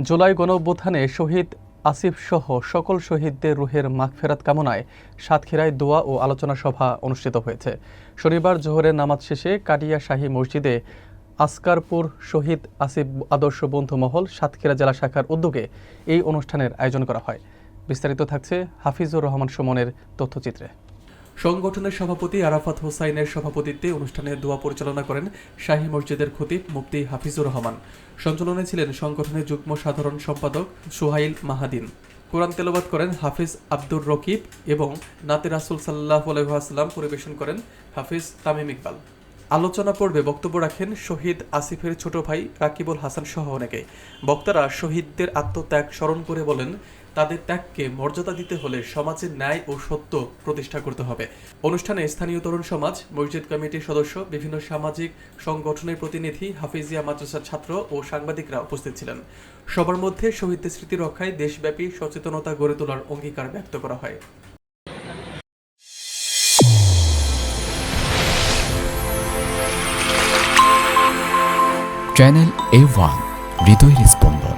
জুলাই গণঅভ্যুত্থানে শহীদ আসিফ সহ সকল শহীদদের রুহের মাগফেরাত কামনায় সাতক্ষীরায় দোয়া ও আলোচনা সভা অনুষ্ঠিত হয়েছে। শনিবার জোহরের নামাজ শেষে কাটিয়া শাহী মসজিদে আসকারপুর শহীদ আসিফ আদর্শ বন্ধু মহল সাতক্ষীরা জেলা শাখার উদ্যোগে এই অনুষ্ঠানের আয়োজন করা হয়। বিস্তারিত থাকছে হাফিজুর রহমান সুমনের তথ্যচিত্রে। সংগঠনের সভাপতি আরাফাত হোসাইনের সভাপতিত্বে অনুষ্ঠানে দোয়া পরিচালনা করেন শাহী মসজিদের খতিব মুফতি হাফিজুর রহমান। সঞ্চালনায় ছিলেন সংগঠনের যুগ্ম সাধারণ সম্পাদক সুহাইল মাহাদিন। কোরআন তেলাওয়াত করেন হাফিজ আব্দুর রকিব এবং নাতে রাসূল সাল্লাল্লাহু আলাইহি ওয়াসাল্লাম পরিবেশন করেন হাফিজ তামিম ইকবাল। আলোচনা পর্বে বক্তব্য রাখেন শহীদ আসিফের ছোট ভাই রাকিবুল হাসান সহ অনেকে। বক্তারা শহীদদের আত্মত্যাগ স্মরণ করে বলেন, তাদের ত্যাগকে মর্যাদা দিতে হলে সমাজে ন্যায় ও সত্য প্রতিষ্ঠা করতে হবে। অনুষ্ঠানে স্থানীয় তরুণ সমাজ, মসজিদ কমিটির সদস্য, বিভিন্ন সামাজিক সংগঠনের প্রতিনিধি, হাফিজিয়া মাদ্রাসার ছাত্র ও সাংবাদিকরা উপস্থিত ছিলেন। সবার মধ্যে শহীদদের স্মৃতি রক্ষায় দেশব্যাপী সচেতনতা গড়ে তোলার অঙ্গীকার ব্যক্ত করা হয়। চ্যানেল A1 হৃদয়ের স্পন্দন।